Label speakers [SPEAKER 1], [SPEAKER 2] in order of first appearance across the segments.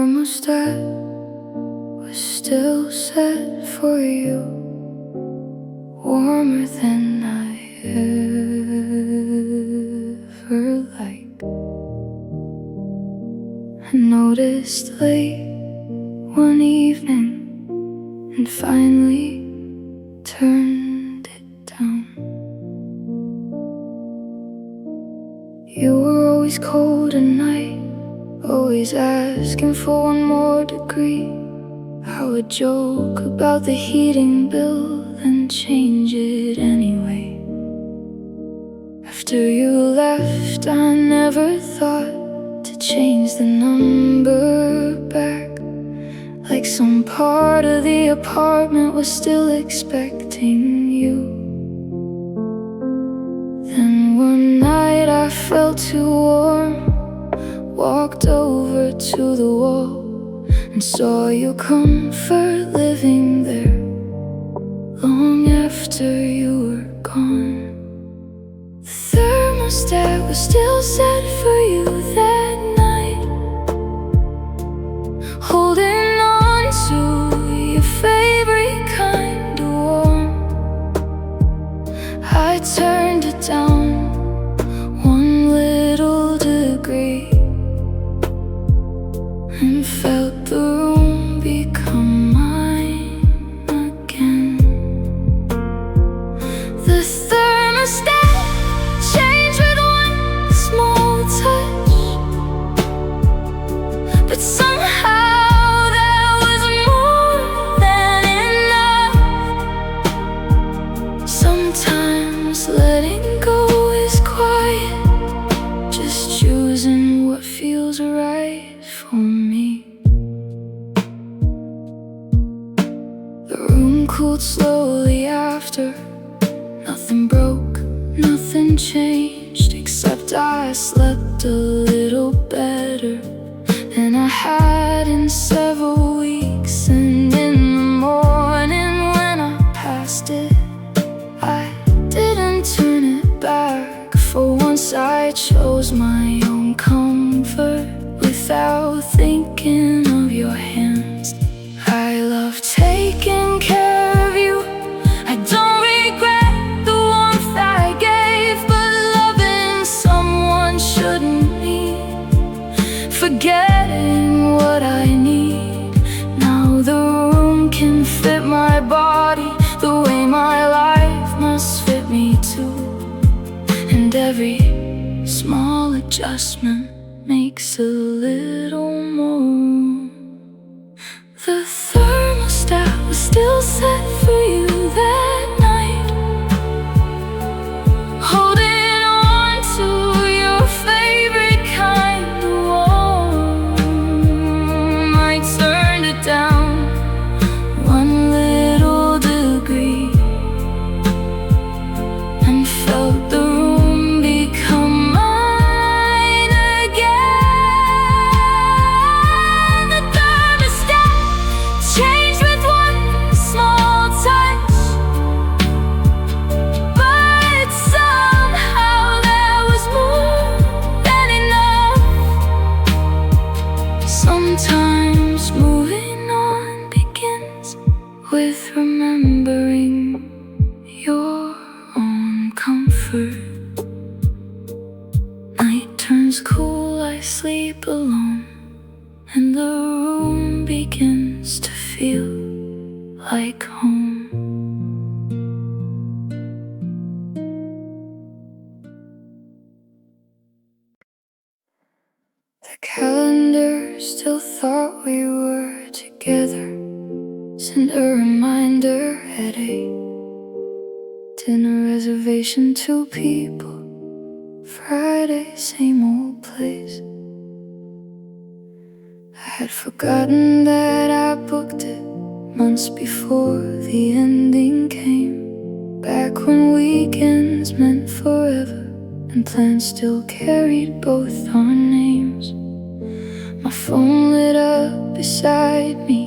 [SPEAKER 1] thermostat was still set for you, warmer than I ever liked. I noticed late one evening and finally turned it down. You were always cold at night, always asking for one more degree. I would joke about the heating bill, then change it anyway. After you left, I never thought to change the number back, like some part of the apartment was still expecting you. Then one night I felt too warm, walked over to the wall and saw your comfort living there long after you were gone. The thermostat was still set for you that night, holding on to your favorite kind of warm. I turned it down one little degree and felt the room become mine again. The thermostat changed with one small touch, but somehow that was more than enough. Sometimes letting go is quiet, just choosing what feels right for me. The room cooled slowly after. Nothing broke, nothing changed, except I slept a little better than I had in several weeks. And in the morning when I passed it, I didn't turn it back. For once I chose my own comfort without thinking of your hands. I love taking care of you. I don't regret the warmth I gave, but loving someone shouldn't mean forgetting what I need. Now the room can fit my body the way my life must fit me too, and every small adjustment makes a little more. The thermostat was still set for you that night, holding on to your favorite kind of warm. I turned it down one little degree and felt the room become mine again. The thermostat changed with one small touch, but somehow that was more than enough. Sometimes moving on begins with remembering your own comfort. Night turns cool, I sleep alone, and the room begins to feel like home. The calendar still thought we were together, sent a reminder at 8. Dinner reservation, 2 people, Friday, same old place. I had forgotten that I booked it months before the ending came, back when weekends meant forever and plans still carried both our names. My phone lit up beside me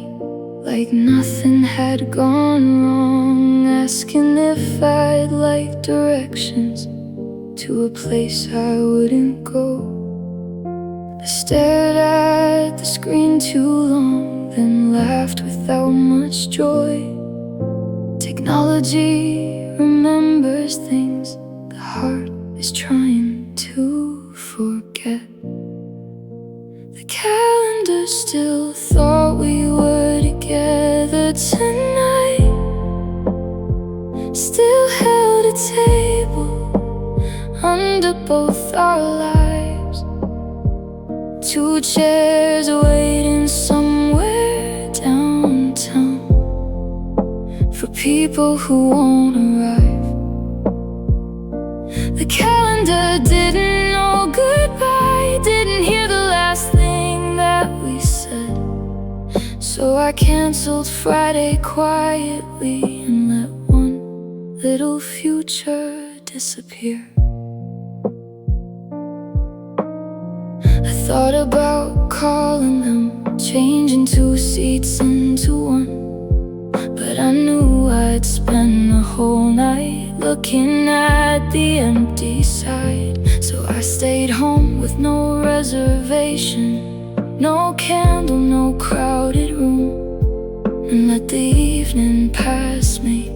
[SPEAKER 1] like nothing had gone wrong, asking if I'd like directions to a place I wouldn't go. The Stared at the screen too long, then laughed without much joy. Technology remembers things the heart is trying to forget. The calendar still thought we were together tonight, still held a table under both our lives. Two chairs waiting somewhere downtown for people who won't arrive. The calendar didn't know goodbye, didn't hear the last thing that we said. So I canceled Friday quietly and let one little future disappear. I thought about calling them, changing 2 seats into 1, but I knew I'd spend the whole night looking at the empty side. So I stayed home with no reservation, no candle, no crowded room, and let the evening pass me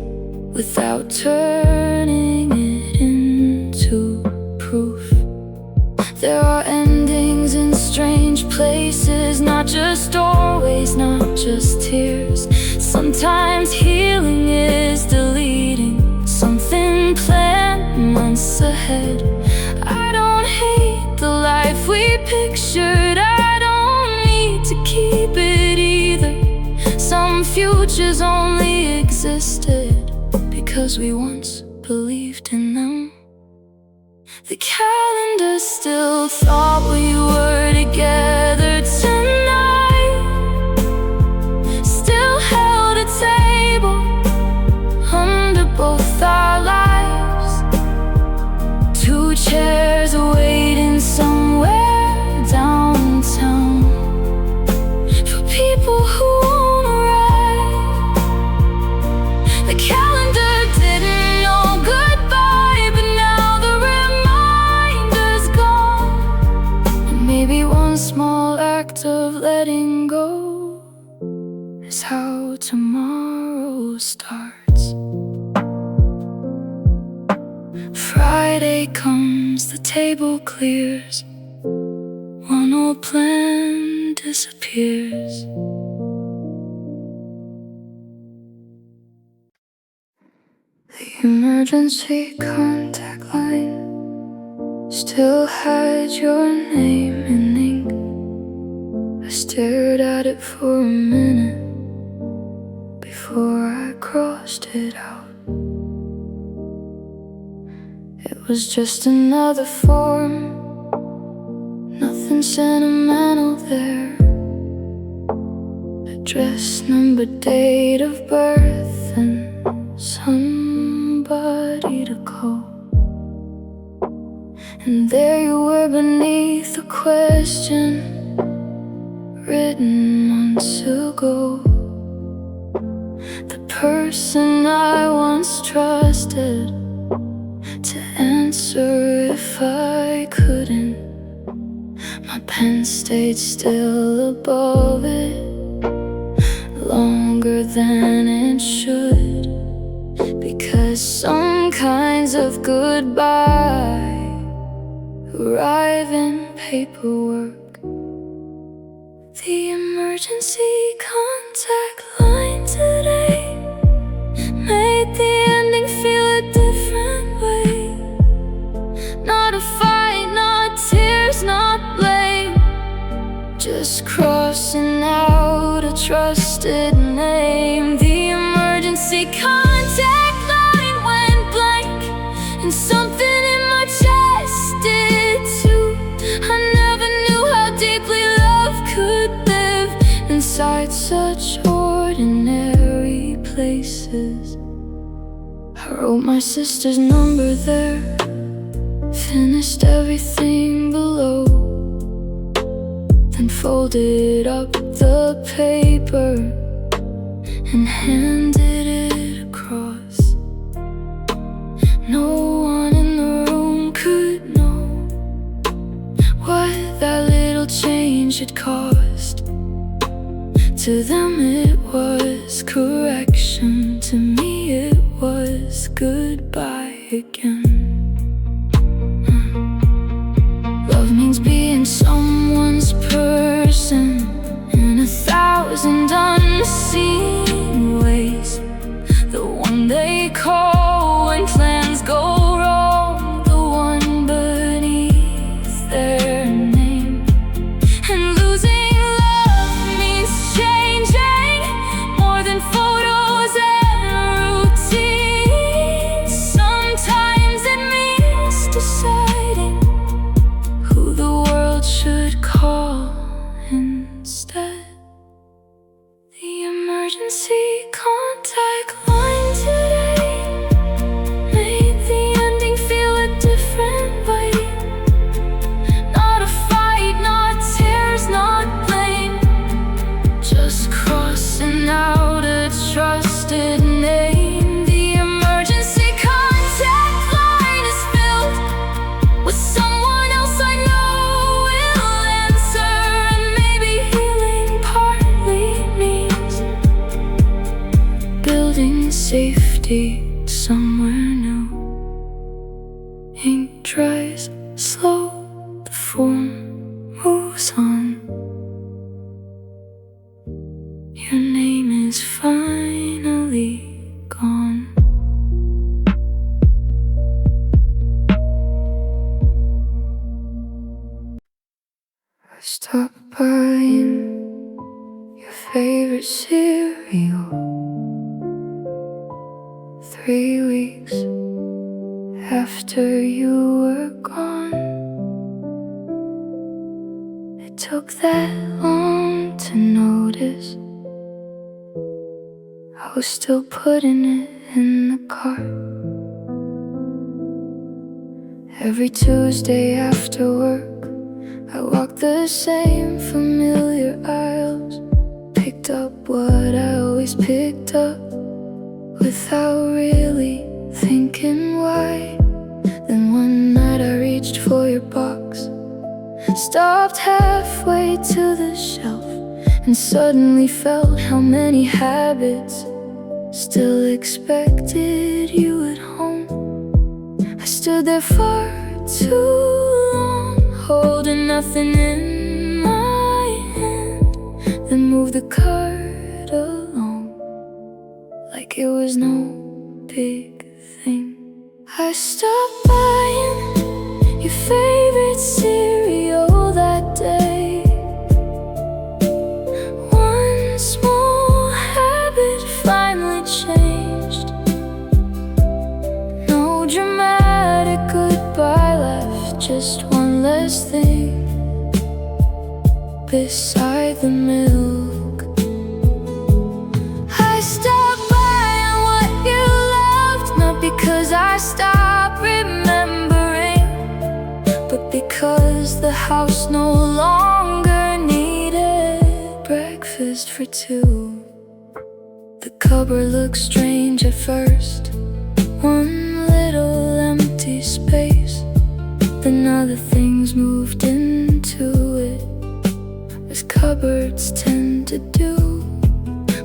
[SPEAKER 1] without turning it into proof. There are endings in strange places, not just doorways, not just tears. Sometimes healing is deleting something planned months ahead. I don't hate the life we pictured, I don't need to keep it either. Some futures only existed because we once believed in them. The calendar still thought we were together tonight, still held a table under both our lives. 2 chairs waiting somewhere downtown for people who won't arrive. The calendar didn't know goodbye, but now the reminder's gone. And maybe one small act of letting go is how tomorrow starts. Friday comes, the table clears, one old plan disappears. The emergency contact line still had your name in ink. I stared at it for a minute before I crossed it out. It was just another form, nothing sentimental there. Address, number, date of birth, and somebody to call. And there you were beneath a question written months ago. The person I once trusted to answer if I couldn't. My pen stayed still above it longer than it should, because some kinds of goodbye arrive in paperwork. The emergency contact line today made the ending feel a different way. Not a fight, not tears, not blame, just crossing out a trusted name. The emergency contact line went blank, and something in my chest did too. I never knew how deeply love could live inside such ordinary places. I wrote my sister's number there, finished everything below, then folded up the paper and handed it across. No one in the room could know what that little change change it caused. To them it was correction, to me it was goodbye again. Love means being someone's person in 1,000 unseen ways. The one they call when plans go wrong, the one beneath their name. And losing love means changing more than photos and routines. Sometimes it means deciding who the world should call instead. The emergency contact line today made the ending feel a different way. Not a fight, not tears, not blame, just crossing out a trusted name. The emergency contact line is filled with someone else I know will answer. And maybe healing partly means building safety somewhere new. Ink dries slow, the form moves on. Your name is finally gone. I stopped buying your favorite cereal 3 weeks after you were gone. It took that long to notice I was still putting it in the cart. Every Tuesday after work, I walked the same familiar aisles, picked up what I always picked up without really thinking why. Then one night I reached for your box, stopped halfway to the shelf, and suddenly felt how many habits still expected you at home. I stood there for too long, holding nothing in my hand, then moved the cart along like it was no big thing. I stopped buying your favorite cereal that day. One small habit finally changed. No dramatic goodbye left, just one less thing beside the milk. I stopped buying what you loved, not because I stopped remembering, but because the house no longer needed breakfast for two. The cupboard looked strange at first, one little empty space. Then other things moved into it, as cupboards tend to do.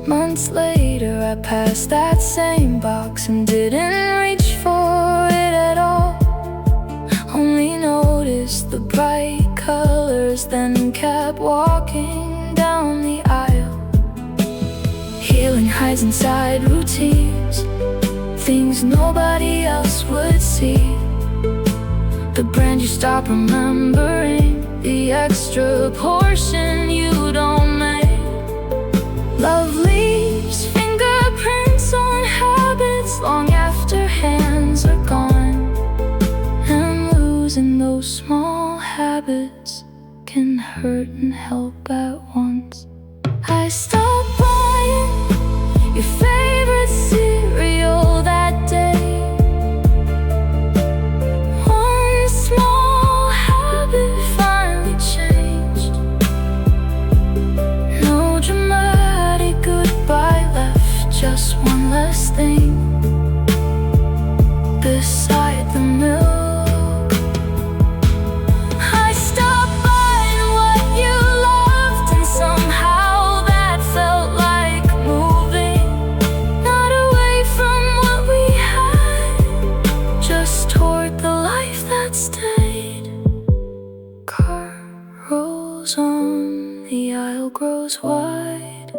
[SPEAKER 1] Months later I passed that same box and didn't reach for it at all. Only noticed the bright colors, then kept walking down the aisle. Healing hides inside routines, things nobody else would see. The brand you stop remembering, the extra portion you don't make. Love leaves fingerprints on habits long after hands are gone. And losing those small habits can hurt and help at once. I stopped buying your favorite cereal that day. One small habit finally changed. No dramatic goodbye left, just one less thing beside the milk. I stopped buying what you love, goes on, the aisle grows wide.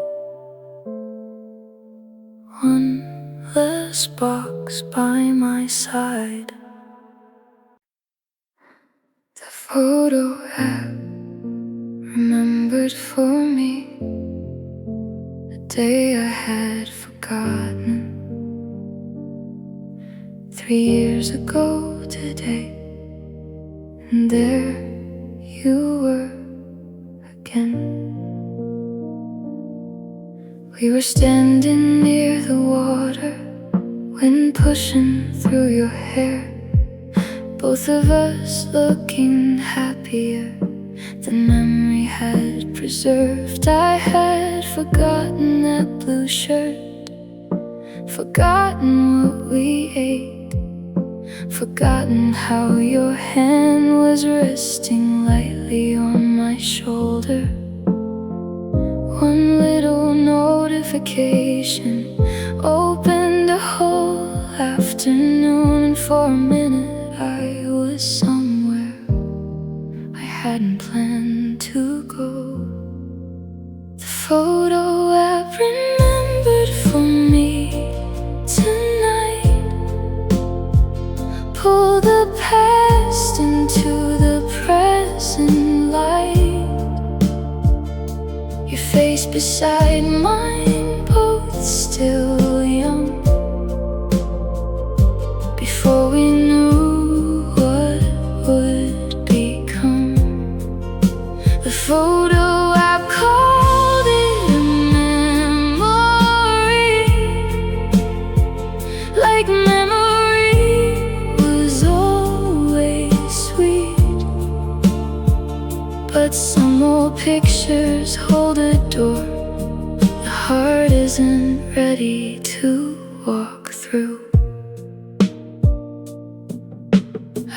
[SPEAKER 1] One less box by my side. The photo app remembered for me the day I had forgotten. 3 years ago today, and there you were again. We were standing near the water, wind pushing through your hair, both of us looking happier than memory had preserved. I had forgotten that blue shirt, forgotten what we ate, forgotten how your hand was resting lightly on my shoulder. One little notification opened a whole afternoon, and for a minute I was somewhere I hadn't planned to go. The photo app remembered for me tonight. Pull the past into the present light. Your face beside mine, both still young, before we knew what would become. The photo app called it a memory, like memory was always sweet. But some old pictures hold a door the heart isn't ready to walk through.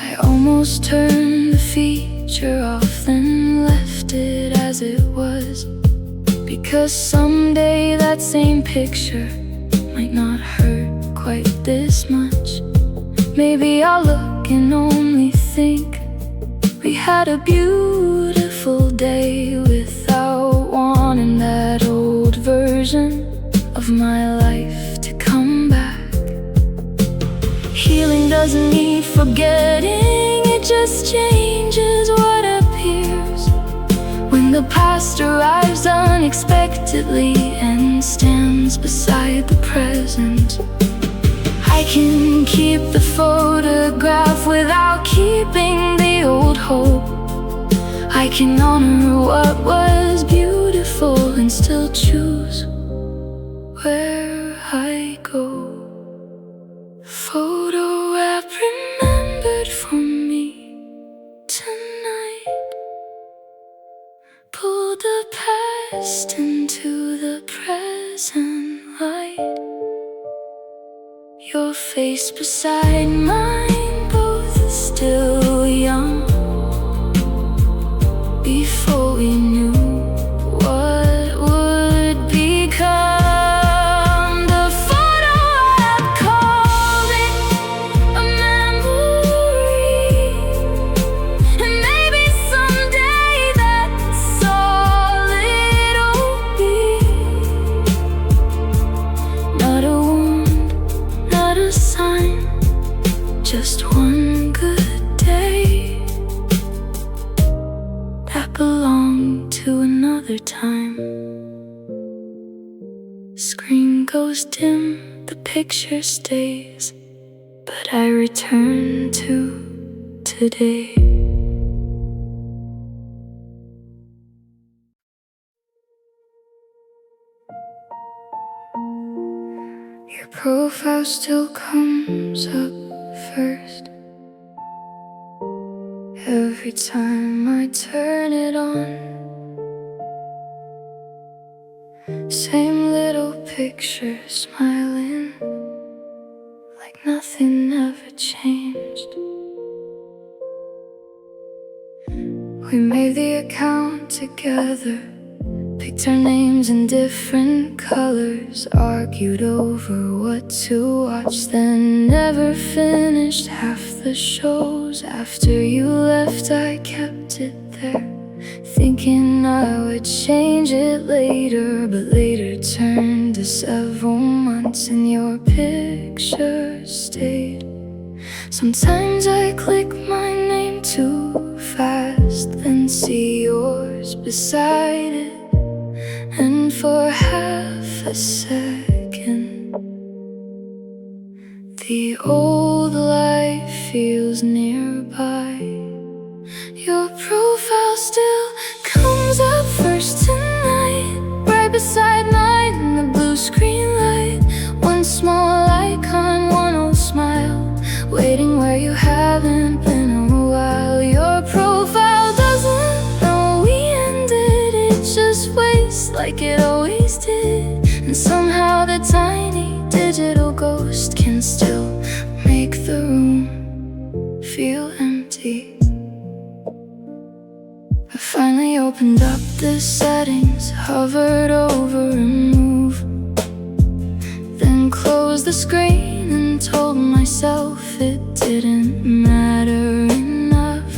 [SPEAKER 1] I almost turned the feature off, then left it as it was, because someday that same picture might not hurt quite this much. Maybe I'll look and only think we had a beautiful day without wanting that old version of my life to come back. Healing doesn't need forgetting, it just changes what appears when the past arrives unexpectedly and stands beside the present. I can keep the photograph without keeping the old hope. I can honor what was beautiful and still choose where I go. Photo app remembered for me tonight. Pull the past into the present light. Your face beside mine, both still young, before we knew what would become. The photo app called it a memory, and maybe someday that's all it'll be. Not a wound, not a sign, just one good day that belonged to another time. Screen goes dim, the picture stays, but I return to today. Your profile still comes up first every time I turn it on. Same little picture, smiling like nothing ever changed. We made the account together, picked our names in different colors, argued over what to watch, then never finished half the shows. After you left, I kept it there, thinking I would change it later, but later turned to several months and your picture stayed. Sometimes I click my name too fast, then see yours beside it, and for half a second the old life feels nearby. Your profile still comes up first tonight, right beside mine in the blue screen light. One small icon, one old smile, waiting where you haven't been a while. Your profile doesn't know we ended, it just waits like it always did. And somehow the tiny digital ghost can still make the room feel empty. I finally opened up the settings, hovered over remove, then closed the screen and told myself it didn't matter enough.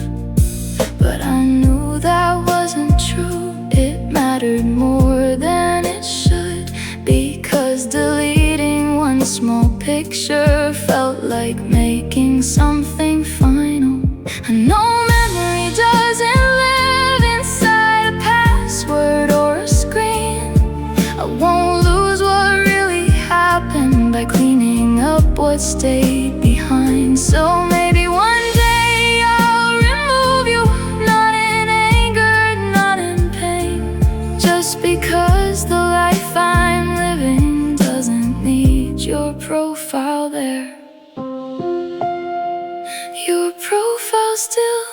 [SPEAKER 1] But I knew that wasn't true, it mattered more than it should, because deleting one small picture felt like making something final. I know memory doesn't live inside a password or a screen. I won't lose what really happened by cleaning up what stayed behind. So maybe one day I'll remove you, not in anger, not in pain, just because the life I'm living doesn't need your profile there. Your profile still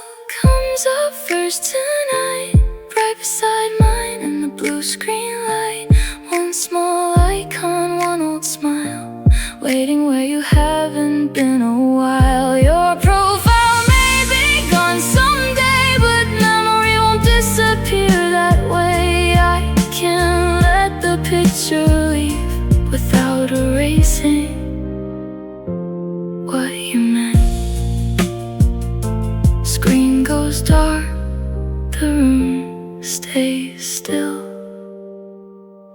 [SPEAKER 1] comes up first tonight, right beside mine in the blue screen light. One small icon, one old smile, waiting where you haven't been a while. Your profile may be gone someday, but memory won't disappear that way. I can't let the picture leave without erasing what you meant. Screen goes dark, the room stays still.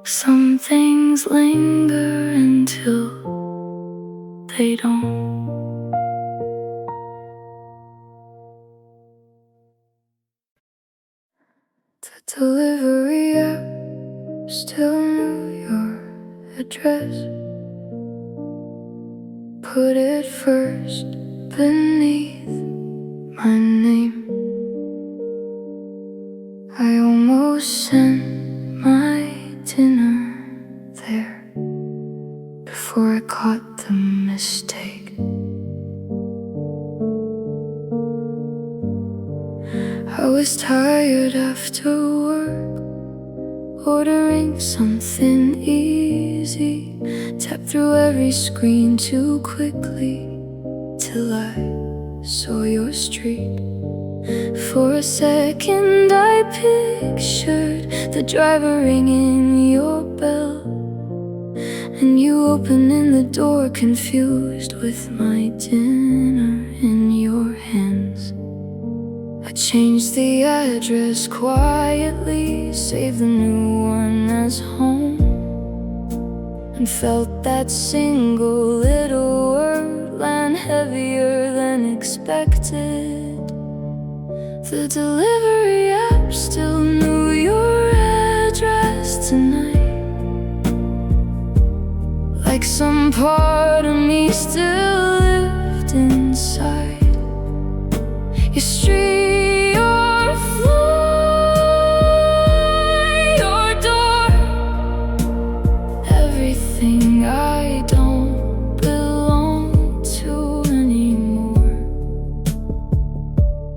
[SPEAKER 1] Some things linger until they don't. The delivery app still knew your address, put it first beneath my name. I almost sent my dinner there before I caught the mistake. I was tired after work, ordering something easy, tapped through every screen too quickly till I saw your streak. For a second I pictured the driver ringing your bell, and you opening the door confused with my dinner in your hands. I changed the address quietly, saved the new one as home, and felt that single little word land heavier than expected. The delivery app still knew your address tonight, like some part of me still lived inside. Your street, your floor, your door, everything I don't belong to anymore.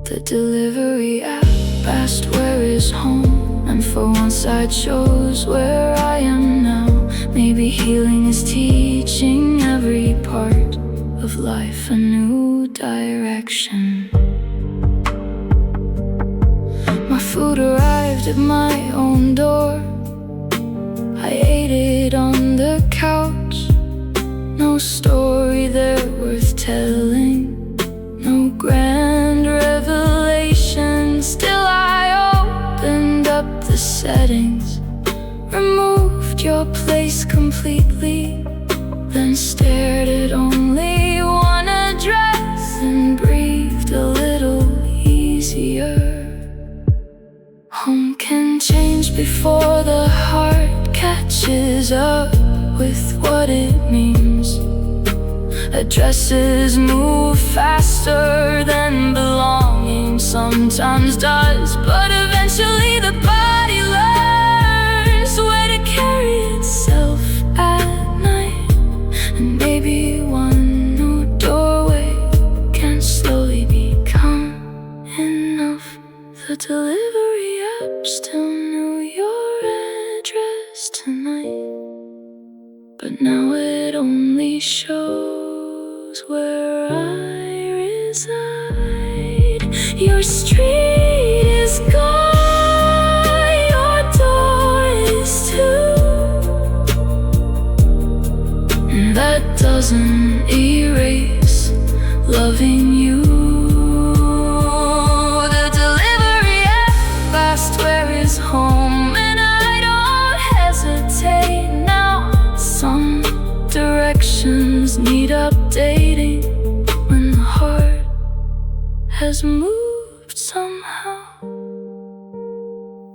[SPEAKER 1] The delivery app asked where is home, and for once I chose where I am now. Maybe healing is teaching every part of life a new direction. My food arrived at my own door. I ate it on the couch. No story there worth telling, no grand revelation. Still I open the settings, removed your place completely, then stared at only one address and breathed a little easier. Home can change before the heart catches up with what it means. Addresses move faster than belonging sometimes does, but eventually the body learns where to carry itself at night. And maybe one new doorway can slowly become enough. The delivery app still knew your address tonight, but now it only shows where I reside. Your street is gone, your door is too, and that doesn't erase loving you. The delivery app asked where is home, and I don't hesitate now. Some directions need updating when the heart has moved somehow.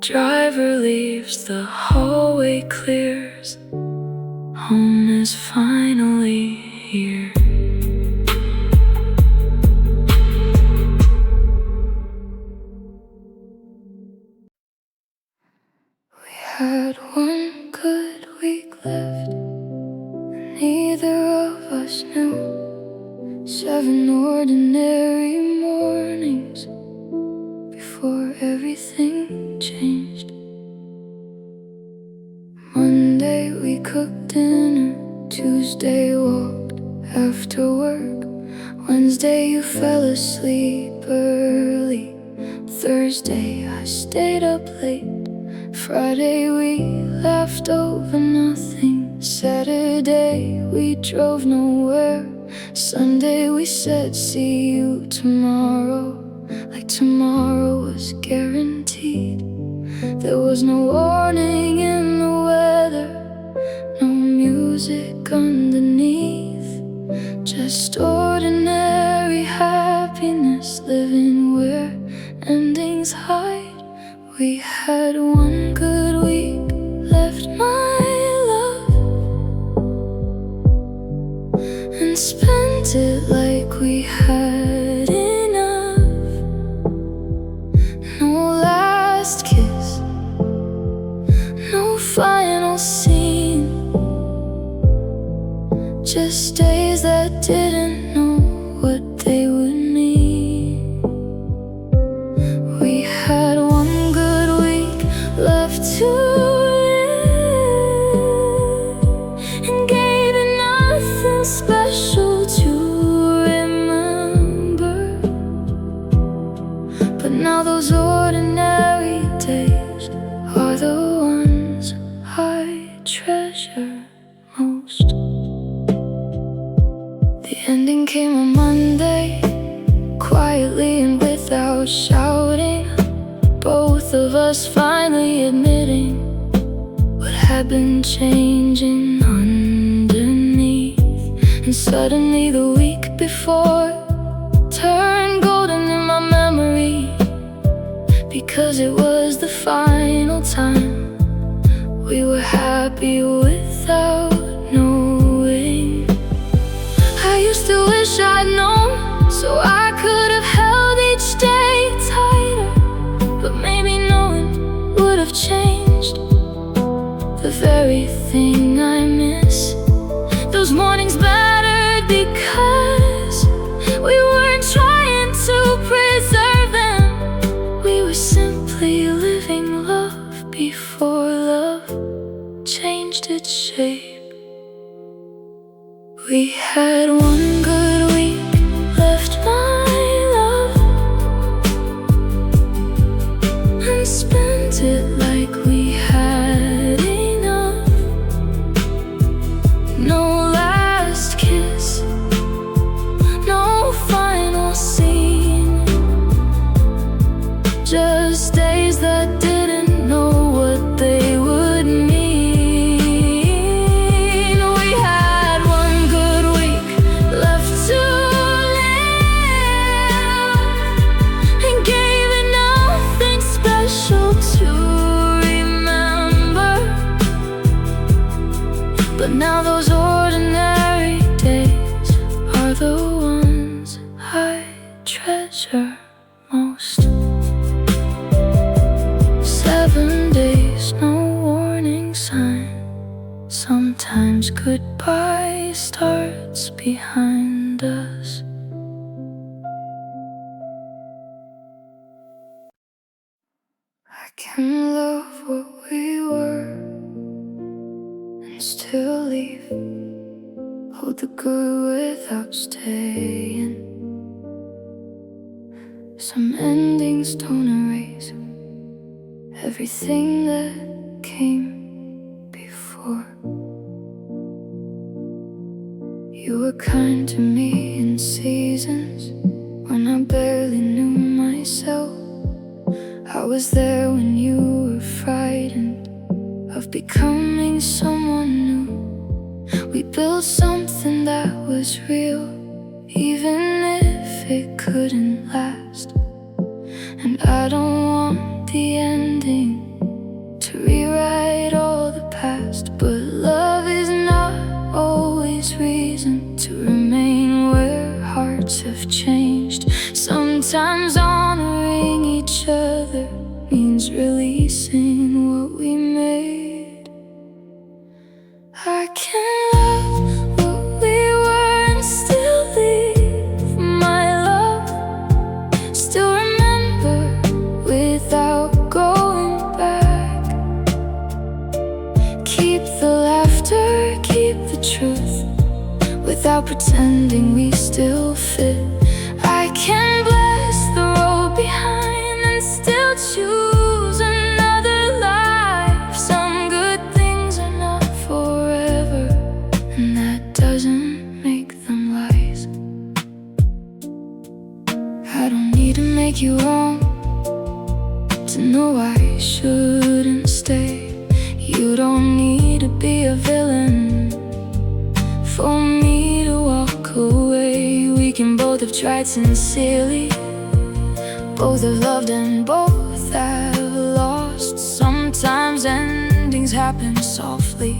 [SPEAKER 1] Driver leaves, the hallway clears. Home is finally here. We had one good week left, neither of us knew. 7 ordinary mornings before everything changed. Monday we cooked dinner, Tuesday walked after work, Wednesday you fell asleep early, Thursday I stayed up late, Friday we laughed over nothing, Saturday we drove nowhere, Sunday we said see you tomorrow, like tomorrow was guaranteed. There was no warning in the weather, no music underneath, just ordinary happiness, living where endings hide. We had one good week left, my love, and spent it like we had enough. No last kiss, no final scene, just days that didn't know what they would mean. We had one good week left to live, and gave it nothing special to remember. But now those ordinary days are the ones I treasure most. The ending came on Monday, quietly and without shouting, both of us finally admitting what had been changing underneath. And suddenly the week before turned golden in my memory, because it was the final time we were happy without knowing. I used to wish I'd known, so I could have held each day tighter, but maybe knowing would have changed the very thing I miss. Those mornings mattered because we weren't trying to preserve them. We were simply living love before love changed its shape. We had one good week left, my love, and spent it like we had enough. No last kiss, no final scene, just days that didn't know now those ordinary days are the ones I treasure most. 7 days, no warning sign. Sometimes goodbye starts behind us. I can love what we were and still leave. Hold the good without staying. Some endings don't erase everything that came before. You were kind to me in seasons when I barely knew myself. I was there when you were frightened of becoming someone new. We built something that was real, even if it couldn't last. And I don't want the ending to rewrite all the past, but love is not always reason to remain where hearts have changed. Sometimes honoring each other means releasing what we made. I can love what we were and still leave, my love. Still remember without going back. Keep the laughter, keep the truth, without pretending we still fit. I can bless the road behind and still choose another life. Some good things are not forever, and that doesn't make them lies. I don't need to make you wrong to know I shouldn't stay. You don't need to be a villain for me to walk away. We can both have tried sincerely, both have loved and both have lost. Sometimes endings happen softly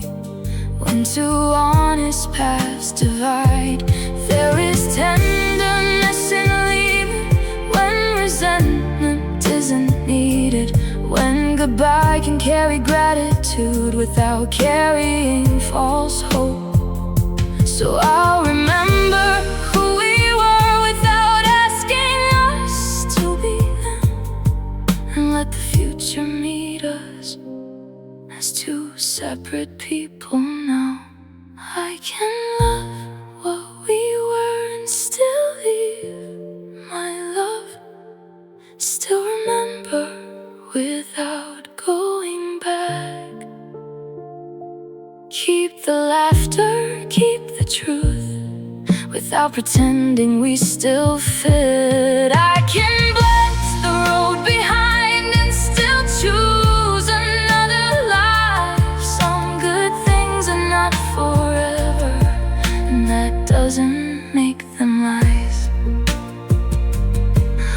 [SPEAKER 1] when two honest paths divide. There is tenderness in leaving when resentment isn't needed, when goodbye can carry gratitude without carrying false hope. So I'll remember who we were without asking us to be them, and let the future meet us as two separate people now. I can love what we were and still leave, my love. Still remember without going back. Keep the laughter, keep the truth, without pretending we still fit. I can bless the road behind and still choose another life. Some good things are not forever, and that doesn't make them lies.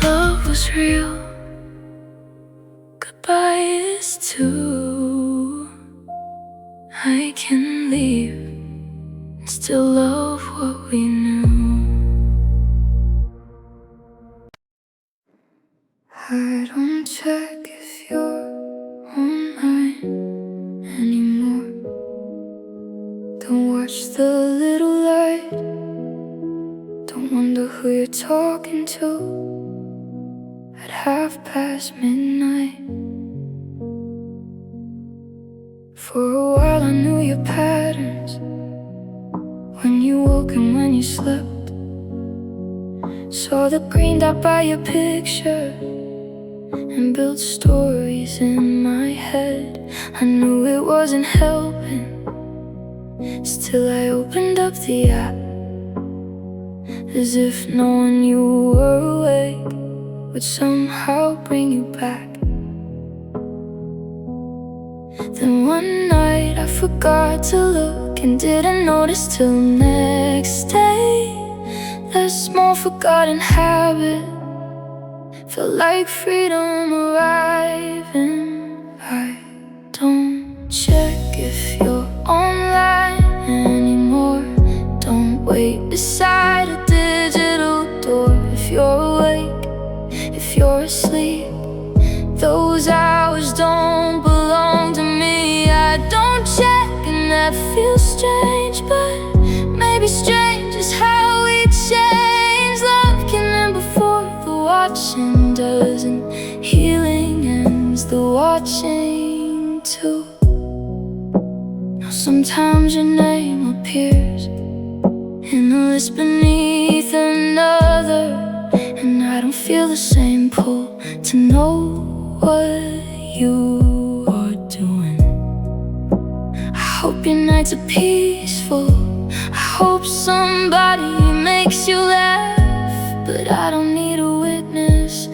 [SPEAKER 1] Love was real, goodbye is too. I can leave and still love what we knew. I don't check if you're online anymore. Don't watch the little light. Don't wonder who you're talking to at midnight. For a while I knew your patterns, when you woke and when you slept. Saw the green dot by your picture and built stories in my head. I knew it wasn't helping, still I opened up the app, as if knowing you were awake would somehow bring you back. Then one night I forgot to look and didn't notice till next day. That small forgotten habit felt like freedom arriving. I don't check if you're online that feels strange, but maybe strange is how we change. Love can end before the watching does, and healing ends the watching too. Now sometimes your name appears in a list beneath another, and I don't feel the same pull to know what you are doing. I hope your nights are peaceful, I hope somebody makes you laugh, but I don't need a witness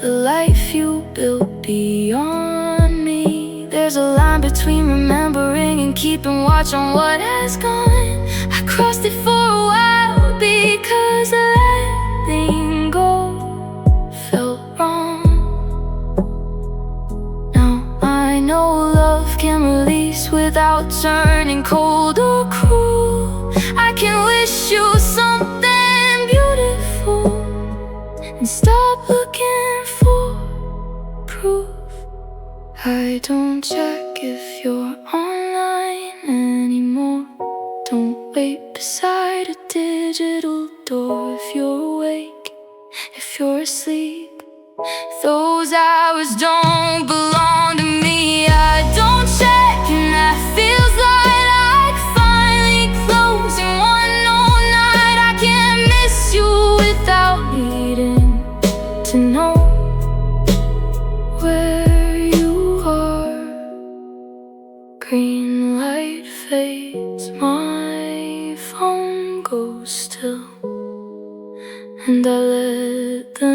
[SPEAKER 1] the life you built beyond me. There's a line between remembering and keeping watch on what has gone. I crossed it for a while because letting go felt wrong. Now I know love can release without turning cold or cruel. I can wish you something beautiful and stop looking for proof. I don't check if you're online anymore. Don't wait beside a digital door. If you're awake, if you're asleep, those hours don't belong to me. I don't check, and that feels like finally closing one whole night. I can't miss you without needing to know where you are. Green light fades, my phone goes still, and I let the